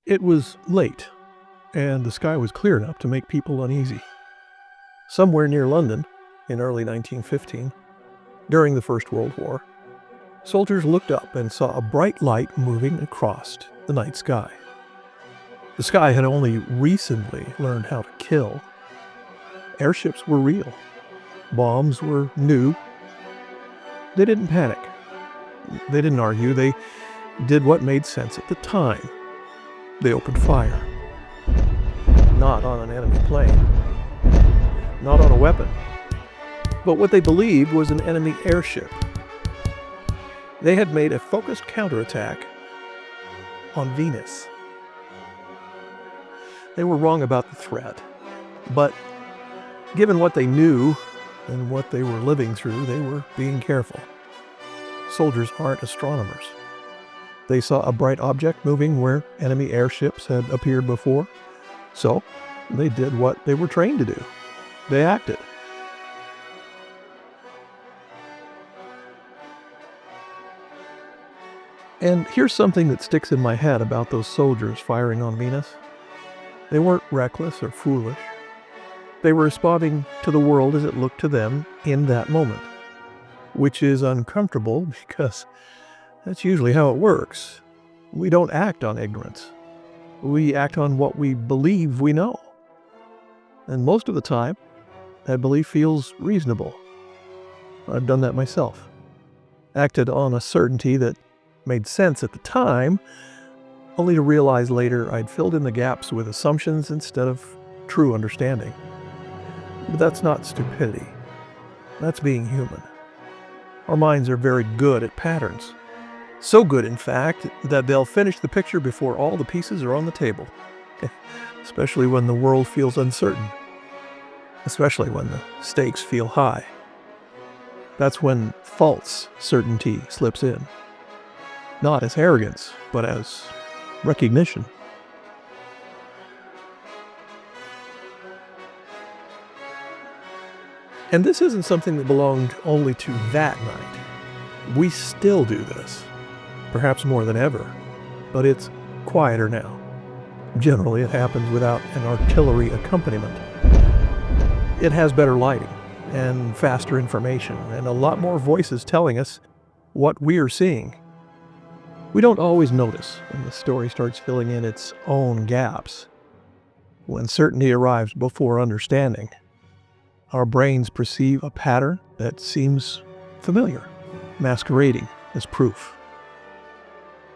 It was late, and the sky was clear enough to make people uneasy. Somewhere near London, in early 1915, during the First World War, soldiers looked up and saw a bright light moving across the night sky. The sky had only recently learned how to kill. Airships were real. Bombs were new. They didn't panic. They didn't argue. They did what made sense at the time. They opened fire. Not on an enemy plane. Not on a weapon. But what they believed was an enemy airship. They had made a focused counterattack on Venus. They were wrong about the threat, but given what they knew and what they were living through, they were being careful. Soldiers aren't astronomers. They saw a bright object moving where enemy airships had appeared before, so they did what they were trained to do. They acted. And here's something that sticks in my head about those soldiers firing on Venus. They weren't reckless or foolish. They were responding to the world as it looked to them in that moment, which is uncomfortable because that's usually how it works. We don't act on ignorance. We act on what we believe we know. And most of the time, that belief feels reasonable. I've done that myself. Acted on a certainty that made sense at the time, only to realize later I'd filled in the gaps with assumptions instead of true understanding. But that's not stupidity. That's being human. Our minds are very good at patterns. So good, in fact, that they'll finish the picture before all the pieces are on the table. Especially when the world feels uncertain. Especially when the stakes feel high. That's when false certainty slips in. Not as arrogance, but as recognition. And this isn't something that belonged only to that night. We still do this, perhaps more than ever, but it's quieter now. Generally, it happens without an artillery accompaniment. It has better lighting and faster information and a lot more voices telling us what we're seeing. We don't always notice when the story starts filling in its own gaps. When certainty arrives before understanding, our brains perceive a pattern that seems familiar, masquerading as proof.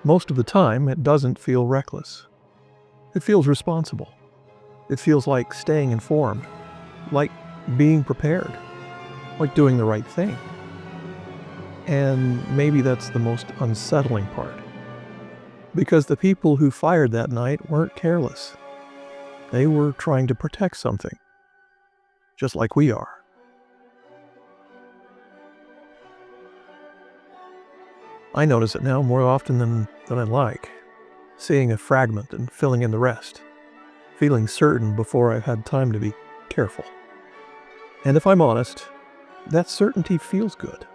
Most of the time, it doesn't feel reckless. It feels responsible. It feels like staying informed, like being prepared, like doing the right thing. And maybe that's the most unsettling part. Because the people who fired that night weren't careless. They were trying to protect something. Just like we are. I notice it now more often than I like. Seeing a fragment and filling in the rest. Feeling certain before I've had time to be careful. And if I'm honest, that certainty feels good.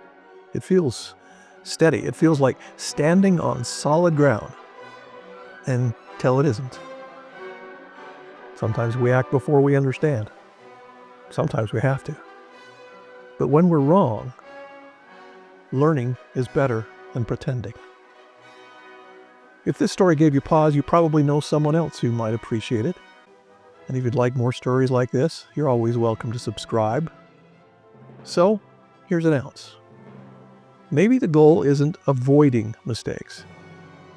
It feels steady. It feels like standing on solid ground. Until it isn't. Sometimes we act before we understand. Sometimes we have to. But when we're wrong, learning is better than pretending. If this story gave you pause, you probably know someone else who might appreciate it. And if you'd like more stories like this, you're always welcome to subscribe. So, here's an ounce. Maybe the goal isn't avoiding mistakes.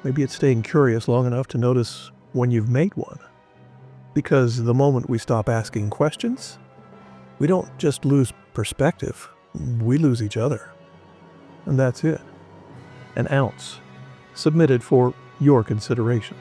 Maybe it's staying curious long enough to notice when you've made one. Because the moment we stop asking questions, we don't just lose perspective, we lose each other. And that's it. An ounce, submitted for your consideration.